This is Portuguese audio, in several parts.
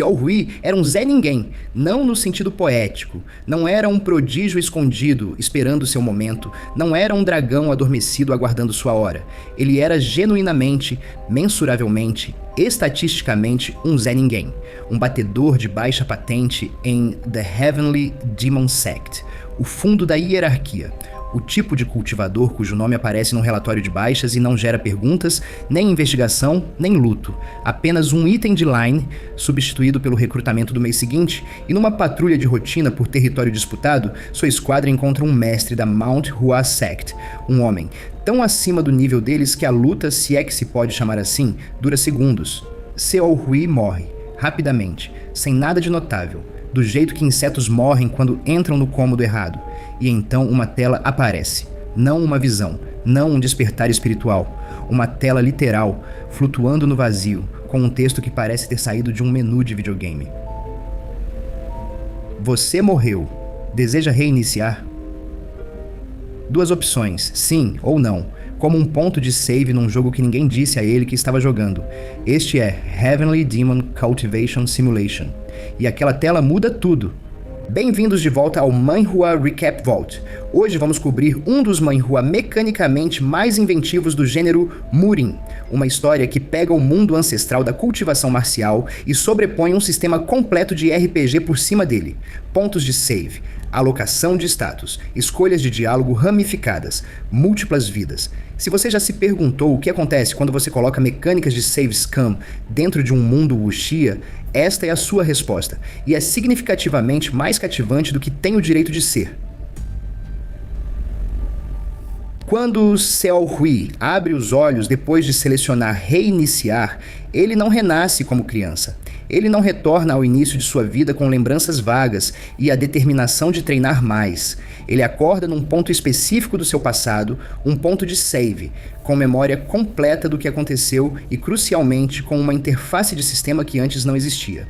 Seol Hui era um Zé Ninguém, não no sentido poético. Não era um prodígio escondido, esperando seu momento. Não era um dragão adormecido aguardando sua hora. Ele era genuinamente, mensuravelmente, estatisticamente um Zé Ninguém. Um batedor de baixa patente em The Heavenly Demon Sect, o fundo da hierarquia. O tipo de cultivador cujo nome aparece num relatório de baixas e não gera perguntas, nem investigação, nem luto. Apenas um item de line, substituído pelo recrutamento do mês seguinte, e numa patrulha de rotina por território disputado, sua esquadra encontra um mestre da Mount Hua Sect, um homem tão acima do nível deles que a luta, se é que se pode chamar assim, dura segundos. Seol Hui morre, rapidamente, sem nada de notável, do jeito que insetos morrem quando entram no cômodo errado. E então uma tela aparece. Não uma visão, não um despertar espiritual. Uma tela literal, flutuando no vazio, com um texto que parece ter saído de um menu de videogame. Você morreu. Deseja reiniciar? Duas opções, sim ou não, como um ponto de save num jogo que ninguém disse a ele que estava jogando. Este é Heavenly Demon Cultivation Simulation. E aquela tela muda tudo. Bem-vindos de volta ao Manhua Recap Vault. Hoje vamos cobrir um dos Manhua mecanicamente mais inventivos do gênero Murin, uma história que pega o mundo ancestral da cultivação marcial e sobrepõe um sistema completo de RPG por cima dele. Pontos de save, alocação de status, escolhas de diálogo ramificadas, múltiplas vidas. Se você já se perguntou o que acontece quando você coloca mecânicas de save scum dentro de um mundo wuxia, esta é a sua resposta, e é significativamente mais cativante do que tem o direito de ser. Quando Seol Hui abre os olhos depois de selecionar reiniciar, ele não renasce como criança. Ele não retorna ao início de sua vida com lembranças vagas e a determinação de treinar mais. Ele acorda num ponto específico do seu passado, um ponto de save, com memória completa do que aconteceu e, crucialmente, com uma interface de sistema que antes não existia.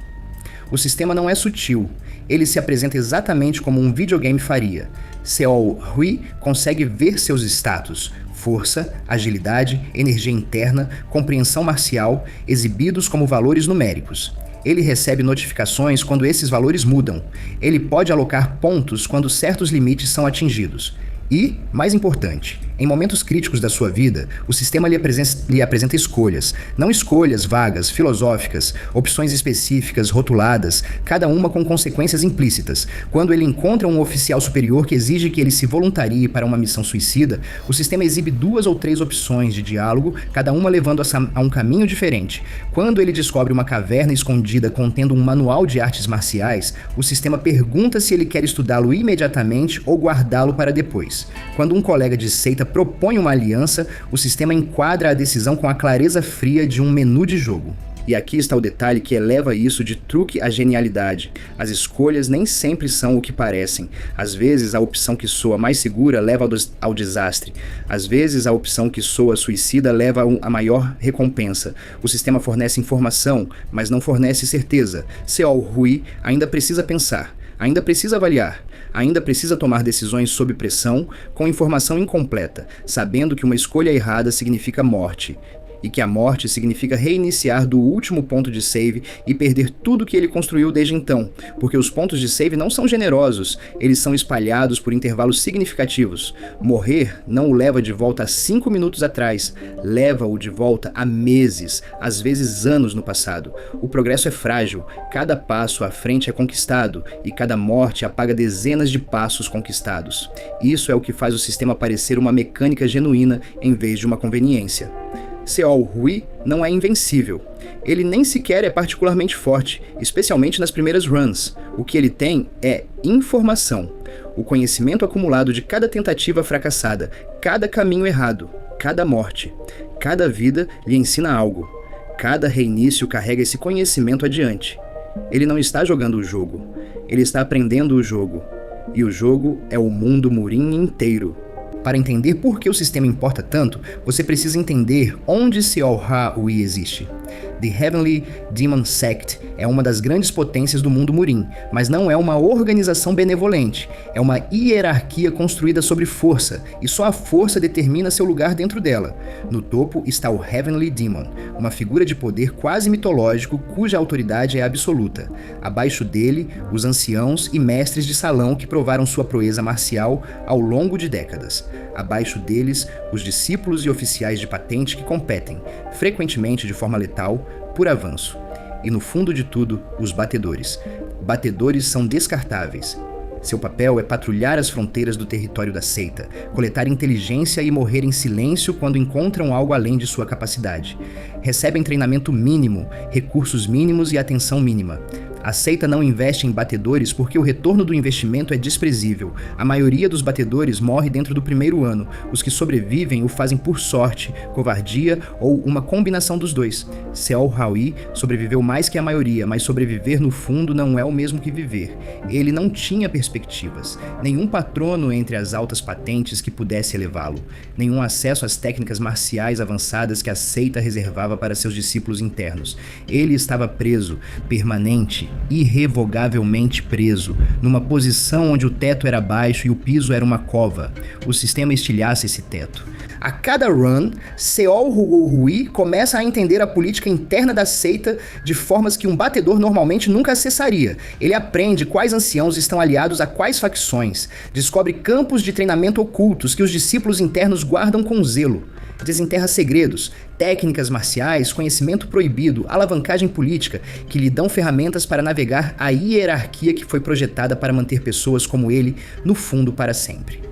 O sistema não é sutil. Ele se apresenta exatamente como um videogame faria. Seol Hui consegue ver seus status, força, agilidade, energia interna, compreensão marcial, exibidos como valores numéricos. Ele recebe notificações quando esses valores mudam. Ele pode alocar pontos quando certos limites são atingidos. E, mais importante, em momentos críticos da sua vida, o sistema lhe apresenta escolhas. Não escolhas vagas, filosóficas, opções específicas, rotuladas, cada uma com consequências implícitas. Quando ele encontra um oficial superior que exige que ele se voluntarie para uma missão suicida, o sistema exibe 2 ou 3 opções de diálogo, cada uma levando a um caminho diferente. Quando ele descobre uma caverna escondida contendo um manual de artes marciais, o sistema pergunta se ele quer estudá-lo imediatamente ou guardá-lo para depois. Quando um colega de seita propõe uma aliança, o sistema enquadra a decisão com a clareza fria de um menu de jogo. E aqui está o detalhe que eleva isso de truque à genialidade. As escolhas nem sempre são o que parecem. Às vezes a opção que soa mais segura leva ao desastre. Às vezes a opção que soa suicida leva a maior recompensa. O sistema fornece informação, mas não fornece certeza. Seol Hui ainda precisa pensar. Ainda precisa avaliar, ainda precisa tomar decisões sob pressão, com informação incompleta, sabendo que uma escolha errada significa morte, e que a morte significa reiniciar do último ponto de save e perder tudo que ele construiu desde então, porque os pontos de save não são generosos, eles são espalhados por intervalos significativos. Morrer não o leva de volta a 5 minutos atrás, leva-o de volta a meses, às vezes anos no passado. O progresso é frágil, cada passo à frente é conquistado, e cada morte apaga dezenas de passos conquistados. Isso é o que faz o sistema parecer uma mecânica genuína em vez de uma conveniência. Seol Hui não é invencível. Ele nem sequer é particularmente forte, especialmente nas primeiras runs. O que ele tem é informação. O conhecimento acumulado de cada tentativa fracassada, cada caminho errado, cada morte. Cada vida lhe ensina algo. Cada reinício carrega esse conhecimento adiante. Ele não está jogando o jogo. Ele está aprendendo o jogo. E o jogo é o mundo Murin inteiro. Para entender por que o sistema importa tanto, você precisa entender onde Seol Hui existe. The Heavenly Demon Sect é uma das grandes potências do mundo Murim, mas não é uma organização benevolente. É uma hierarquia construída sobre força, e só a força determina seu lugar dentro dela. No topo está o Heavenly Demon, uma figura de poder quase mitológico cuja autoridade é absoluta. Abaixo dele, os anciãos e mestres de salão que provaram sua proeza marcial ao longo de décadas. Abaixo deles, os discípulos e oficiais de patente que competem, frequentemente de forma letal, por avanço. E no fundo de tudo, os batedores. Batedores são descartáveis. Seu papel é patrulhar as fronteiras do território da seita, coletar inteligência e morrer em silêncio quando encontram algo além de sua capacidade. Recebem treinamento mínimo, recursos mínimos e atenção mínima. A seita não investe em batedores porque o retorno do investimento é desprezível. A maioria dos batedores morre dentro do primeiro ano. Os que sobrevivem o fazem por sorte, covardia ou uma combinação dos dois. Seol Rui sobreviveu mais que a maioria, mas sobreviver no fundo não é o mesmo que viver. Ele não tinha perspectivas, nenhum patrono entre as altas patentes que pudesse elevá-lo, nenhum acesso às técnicas marciais avançadas que a seita reservava para seus discípulos internos. Ele estava preso, permanente, irrevogavelmente preso, numa posição onde o teto era baixo e o piso era uma cova. O sistema estilhaça esse teto. A cada run, Seol Rui começa a entender a política interna da seita de formas que um batedor normalmente nunca acessaria. Ele aprende quais anciãos estão aliados a quais facções, descobre campos de treinamento ocultos que os discípulos internos guardam com zelo. Desenterra segredos, técnicas marciais, conhecimento proibido, alavancagem política, que lhe dão ferramentas para navegar a hierarquia que foi projetada para manter pessoas como ele no fundo para sempre.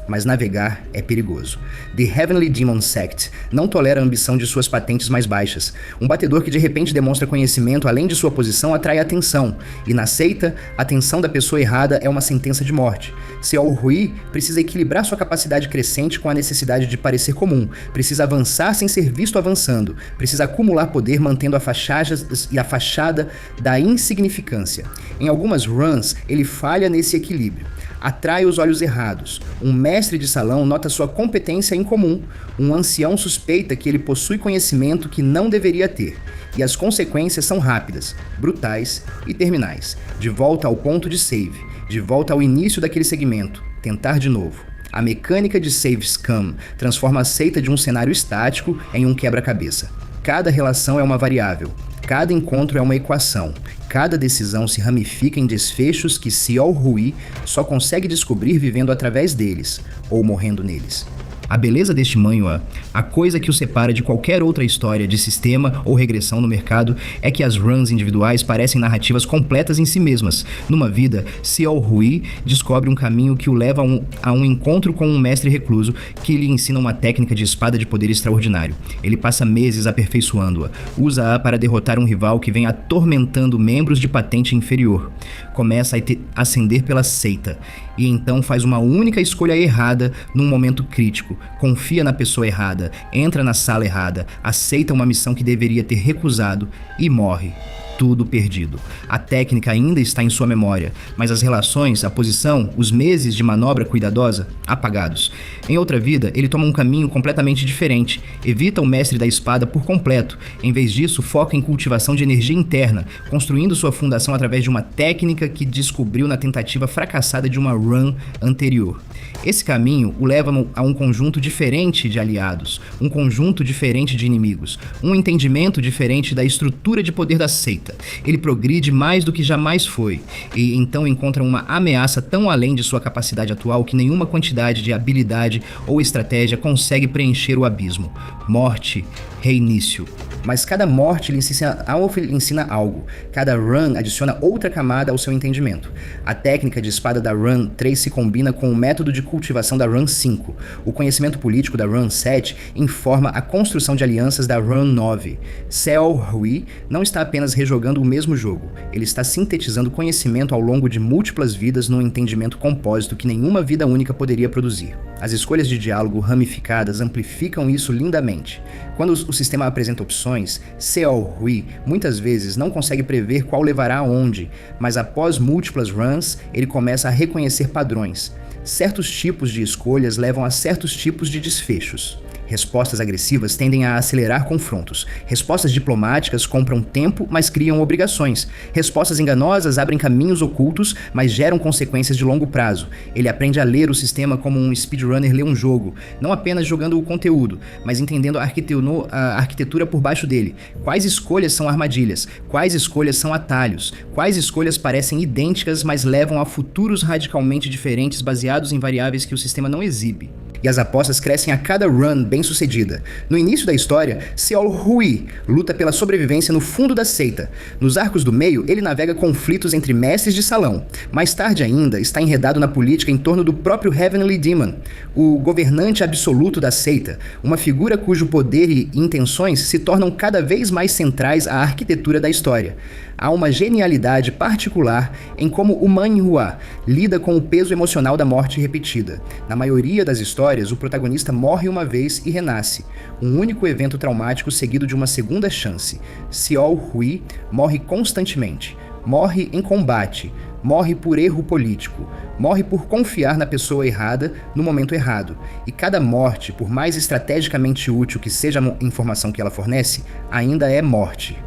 Mas navegar é perigoso. The Heavenly Demon Sect não tolera a ambição de suas patentes mais baixas. Um batedor que de repente demonstra conhecimento além de sua posição atrai atenção, e na seita, a atenção da pessoa errada é uma sentença de morte. Seol Rui precisa equilibrar sua capacidade crescente com a necessidade de parecer comum, precisa avançar sem ser visto avançando, precisa acumular poder mantendo a fachada da insignificância. Em algumas runs, ele falha nesse equilíbrio. Atrai os olhos errados. Um mestre de salão nota sua competência incomum. Um ancião suspeita que ele possui conhecimento que não deveria ter. E as consequências são rápidas, brutais e terminais. De volta ao ponto de save. De volta ao início daquele segmento. Tentar de novo. A mecânica de save scum transforma a seita de um cenário estático em um quebra-cabeça. Cada relação é uma variável. Cada encontro é uma equação. Cada decisão se ramifica em desfechos que Seol Rui só consegue descobrir vivendo através deles, ou morrendo neles. A beleza deste manhwa, a coisa que o separa de qualquer outra história de sistema ou regressão no mercado, é que as runs individuais parecem narrativas completas em si mesmas. Numa vida, Seol Rui descobre um caminho que o leva a um encontro com um mestre recluso que lhe ensina uma técnica de espada de poder extraordinário. Ele passa meses aperfeiçoando-a, usa-a para derrotar um rival que vem atormentando membros de patente inferior. Começa a ascender pela seita, e então faz uma única escolha errada num momento crítico. Confia na pessoa errada, entra na sala errada, aceita uma missão que deveria ter recusado e morre. Tudo perdido. A técnica ainda está em sua memória, mas as relações, a posição, os meses de manobra cuidadosa, apagados. Em outra vida, ele toma um caminho completamente diferente, evita o mestre da espada por completo. Em vez disso, foca em cultivação de energia interna, construindo sua fundação através de uma técnica que descobriu na tentativa fracassada de uma run anterior. Esse caminho o leva a um conjunto diferente de aliados, um conjunto diferente de inimigos, um entendimento diferente da estrutura de poder da seita. Ele progride mais do que jamais foi, e então encontra uma ameaça tão além de sua capacidade atual que nenhuma quantidade de habilidade ou estratégia consegue preencher o abismo. Morte, reinício. Mas cada morte lhe ensina algo. Cada run adiciona outra camada ao seu entendimento. A técnica de espada da run 3 se combina com o método de cultivação da run 5. O conhecimento político da run 7 informa a construção de alianças da run 9. Seol Rui não está apenas rejogando o mesmo jogo. Ele está sintetizando conhecimento ao longo de múltiplas vidas num entendimento compósito que nenhuma vida única poderia produzir. As escolhas de diálogo ramificadas amplificam isso lindamente. Quando o sistema apresenta opções, Seol Rui muitas vezes não consegue prever qual levará aonde, mas após múltiplas runs, ele começa a reconhecer padrões. Certos tipos de escolhas levam a certos tipos de desfechos. Respostas agressivas tendem a acelerar confrontos. Respostas diplomáticas compram tempo, mas criam obrigações. Respostas enganosas abrem caminhos ocultos, mas geram consequências de longo prazo. Ele aprende a ler o sistema como um speedrunner lê um jogo, não apenas jogando o conteúdo, mas entendendo a arquitetura por baixo dele. Quais escolhas são armadilhas? Quais escolhas são atalhos? Quais escolhas parecem idênticas, mas levam a futuros radicalmente diferentes baseados em variáveis que o sistema não exibe? E as apostas crescem a cada run bem-sucedida. No início da história, Seol Hui luta pela sobrevivência no fundo da seita. Nos arcos do meio, ele navega conflitos entre mestres de salão. Mais tarde ainda, está enredado na política em torno do próprio Heavenly Demon, o governante absoluto da seita, uma figura cujo poder e intenções se tornam cada vez mais centrais à arquitetura da história. Há uma genialidade particular em como o Manhua lida com o peso emocional da morte repetida. Na maioria das histórias, o protagonista morre uma vez e renasce. Um único evento traumático seguido de uma segunda chance. Seol Hui morre constantemente. Morre em combate. Morre por erro político. Morre por confiar na pessoa errada no momento errado. E cada morte, por mais estrategicamente útil que seja a informação que ela fornece, ainda é morte.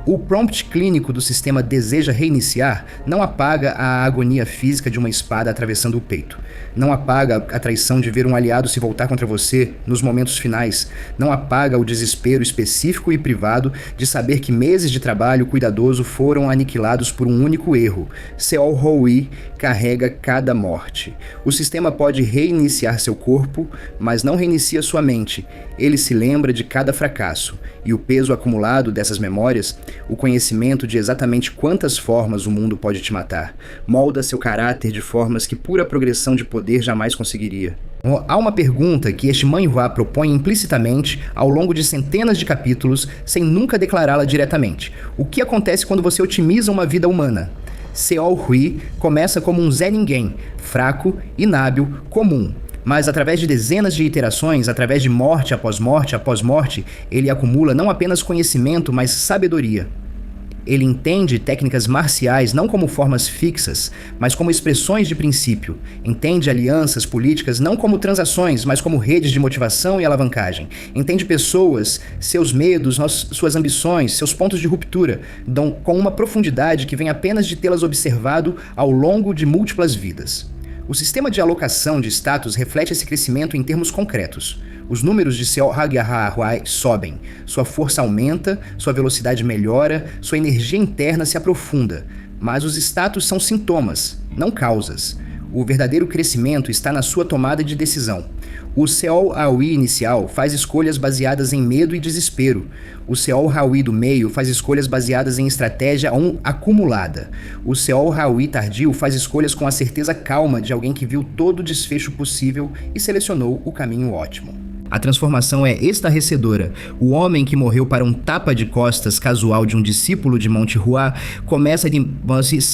O prompt clínico do sistema deseja reiniciar não apaga a agonia física de uma espada atravessando o peito. Não apaga a traição de ver um aliado se voltar contra você nos momentos finais. Não apaga o desespero específico e privado de saber que meses de trabalho cuidadoso foram aniquilados por um único erro. Seol Hui carrega cada morte. O sistema pode reiniciar seu corpo, mas não reinicia sua mente. Ele se lembra de cada fracasso. E o peso acumulado dessas memórias, o conhecimento de exatamente quantas formas o mundo pode te matar, molda seu caráter de formas que pura progressão de poder jamais conseguiria. Há uma pergunta que este Manhua propõe implicitamente ao longo de centenas de capítulos, sem nunca declará-la diretamente. O que acontece quando você otimiza uma vida humana? Seol Hui começa como um Zé Ninguém, fraco, inábil, comum. Mas através de dezenas de iterações, através de morte após morte, ele acumula não apenas conhecimento, mas sabedoria. Ele entende técnicas marciais não como formas fixas, mas como expressões de princípio. Entende alianças políticas não como transações, mas como redes de motivação e alavancagem. Entende pessoas, seus medos, suas ambições, seus pontos de ruptura, com uma profundidade que vem apenas de tê-las observado ao longo de múltiplas vidas. O sistema de alocação de status reflete esse crescimento em termos concretos. Os números de Seol Hui sobem, sua força aumenta, sua velocidade melhora, sua energia interna se aprofunda. Mas os status são sintomas, não causas. O verdadeiro crescimento está na sua tomada de decisão. O Seol Hui inicial faz escolhas baseadas em medo e desespero. O Seol Hui do meio faz escolhas baseadas em estratégia acumulada. O Seol Hui tardio faz escolhas com a certeza calma de alguém que viu todo o desfecho possível e selecionou o caminho ótimo. A transformação é estarrecedora. O homem que morreu para um tapa de costas casual de um discípulo de Monte Hua começa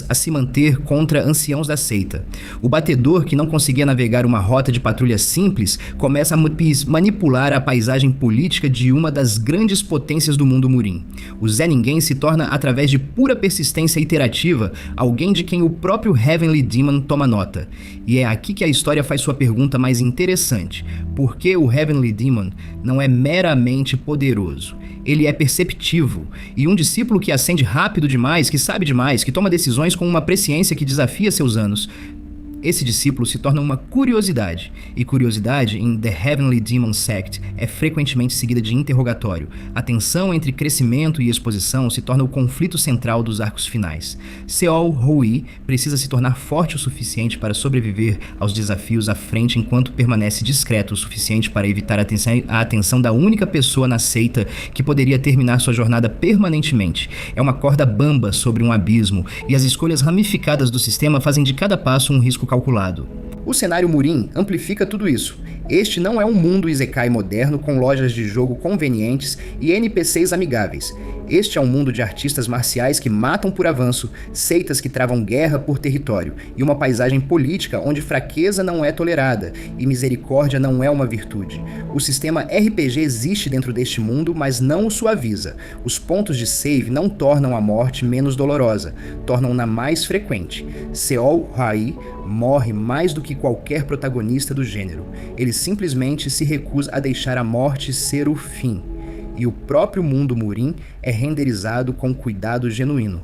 a se manter contra anciãos da seita. O batedor que não conseguia navegar uma rota de patrulha simples começa a manipular a paisagem política de uma das grandes potências do mundo Murim. O Zé Ninguém se torna, através de pura persistência iterativa, alguém de quem o próprio Heavenly Demon toma nota. E é aqui que a história faz sua pergunta mais interessante. Por que o Heavenly Demon não é meramente poderoso? Ele é perceptivo, e um discípulo que ascende rápido demais, que sabe demais, que toma decisões com uma presciência que desafia seus anos, esse discípulo se torna uma curiosidade, e curiosidade em The Heavenly Demon Sect é frequentemente seguida de interrogatório. A tensão entre crescimento e exposição se torna o conflito central dos arcos finais. Seol Hui precisa se tornar forte o suficiente para sobreviver aos desafios à frente enquanto permanece discreto o suficiente para evitar a atenção da única pessoa na seita que poderia terminar sua jornada permanentemente. É uma corda bamba sobre um abismo, e as escolhas ramificadas do sistema fazem de cada passo um risco calculado. O cenário Murim amplifica tudo isso. Este não é um mundo isekai moderno com lojas de jogo convenientes e NPCs amigáveis. Este é um mundo de artistas marciais que matam por avanço, seitas que travam guerra por território e uma paisagem política onde fraqueza não é tolerada e misericórdia não é uma virtude. O sistema RPG existe dentro deste mundo, mas não o suaviza. Os pontos de save não tornam a morte menos dolorosa, tornam-na mais frequente. Seol Hui morre mais do que qualquer protagonista do gênero. Ele simplesmente se recusa a deixar a morte ser o fim, e o próprio mundo Murin é renderizado com cuidado genuíno.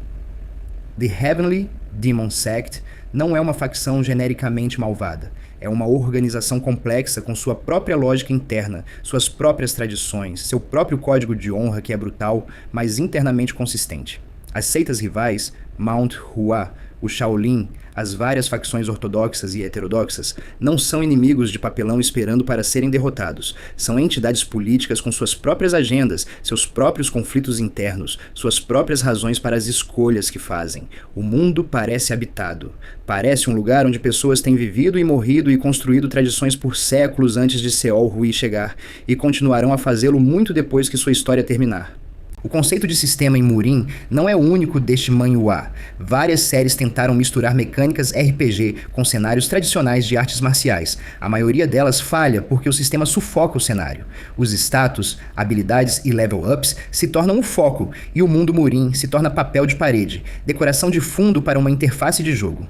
The Heavenly Demon Sect não é uma facção genericamente malvada. É uma organização complexa com sua própria lógica interna, suas próprias tradições, seu próprio código de honra que é brutal, mas internamente consistente. As seitas rivais, Mount Hua, o Shaolin, as várias facções ortodoxas e heterodoxas, não são inimigos de papelão esperando para serem derrotados. São entidades políticas com suas próprias agendas, seus próprios conflitos internos, suas próprias razões para as escolhas que fazem. O mundo parece habitado. Parece um lugar onde pessoas têm vivido e morrido e construído tradições por séculos antes de Seol Rui chegar, e continuarão a fazê-lo muito depois que sua história terminar. O conceito de sistema em Murin não é o único deste manhwa. Várias séries tentaram misturar mecânicas RPG com cenários tradicionais de artes marciais. A maioria delas falha porque o sistema sufoca o cenário. Os status, habilidades e level-ups se tornam o foco, e o mundo Murin se torna papel de parede, decoração de fundo para uma interface de jogo.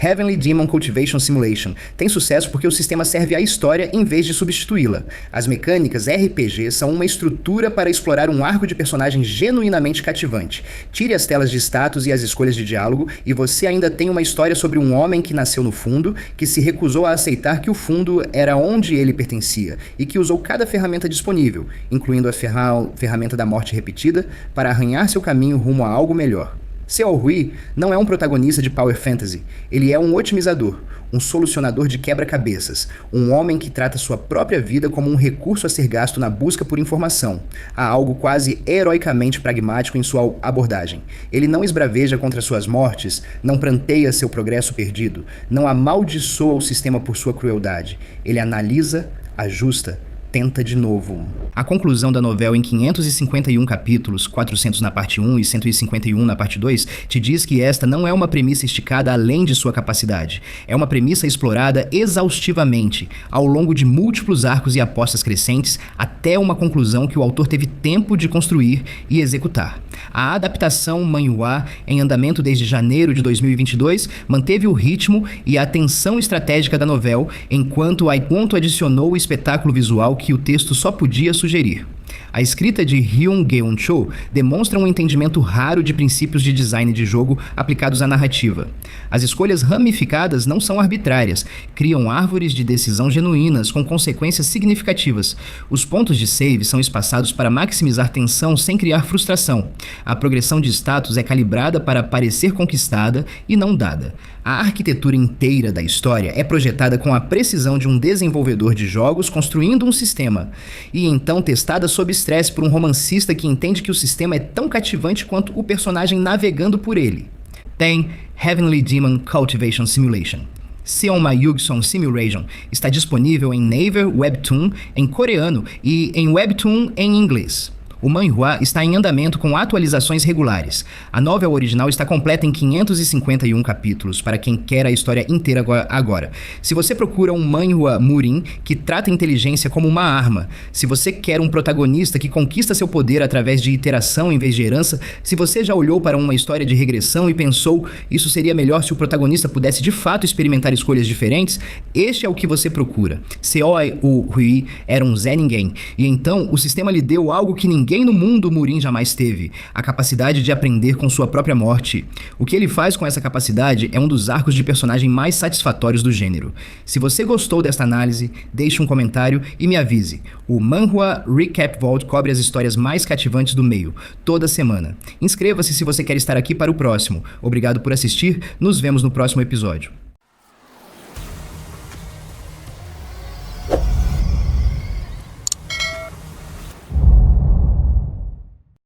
Heavenly Demon Cultivation Simulation tem sucesso porque o sistema serve à história em vez de substituí-la. As mecânicas RPG são uma estrutura para explorar um arco de personagem genuinamente cativante. Tire as telas de status e as escolhas de diálogo e você ainda tem uma história sobre um homem que nasceu no fundo, que se recusou a aceitar que o fundo era onde ele pertencia e que usou cada ferramenta disponível, incluindo a ferramenta da morte repetida, para arranhar seu caminho rumo a algo melhor. Seol Rui não é um protagonista de Power Fantasy, ele é um otimizador, um solucionador de quebra-cabeças, um homem que trata sua própria vida como um recurso a ser gasto na busca por informação. Há algo quase heroicamente pragmático em sua abordagem. Ele não esbraveja contra suas mortes, não pranteia seu progresso perdido, não amaldiçoa o sistema por sua crueldade. Ele analisa, ajusta, tenta de novo. A conclusão da novela em 551 capítulos, 400 na parte 1 e 151 na parte 2, te diz que esta não é uma premissa esticada além de sua capacidade. É uma premissa explorada exaustivamente, ao longo de múltiplos arcos e apostas crescentes, até uma conclusão que o autor teve tempo de construir e executar. A adaptação manhwa, em andamento desde janeiro de 2022, manteve o ritmo e a tensão estratégica da novela, enquanto adicionou o espetáculo visual que o texto só podia sugerir. A escrita de Hyun Geun-cho demonstra um entendimento raro de princípios de design de jogo aplicados à narrativa. As escolhas ramificadas não são arbitrárias, criam árvores de decisão genuínas com consequências significativas. Os pontos de save são espaçados para maximizar tensão sem criar frustração. A progressão de status é calibrada para parecer conquistada e não dada. A arquitetura inteira da história é projetada com a precisão de um desenvolvedor de jogos construindo um sistema, e então testada sob estresse por um romancista que entende que o sistema é tão cativante quanto o personagem navegando por ele. Tem Heavenly Demon Cultivation Simulation. Seonma Yugson Simulation está disponível em Naver Webtoon em coreano e em Webtoon em inglês. O manhwa está em andamento com atualizações regulares. A novela original está completa em 551 capítulos, para quem quer a história inteira agora. Se você procura um manhwa Murin que trata a inteligência como uma arma, se você quer um protagonista que conquista seu poder através de iteração em vez de herança, se você já olhou para uma história de regressão e pensou isso seria melhor se o protagonista pudesse de fato experimentar escolhas diferentes, este é o que você procura. Seol Rui era um Zé Ninguém, e então o sistema lhe deu algo que ninguém no mundo Murin jamais teve, a capacidade de aprender com sua própria morte. O que ele faz com essa capacidade é um dos arcos de personagem mais satisfatórios do gênero. Se você gostou desta análise, deixe um comentário e me avise. O Manhwa Recap Vault cobre as histórias mais cativantes do meio, toda semana. Inscreva-se se você quer estar aqui para o próximo. Obrigado por assistir, nos vemos no próximo episódio.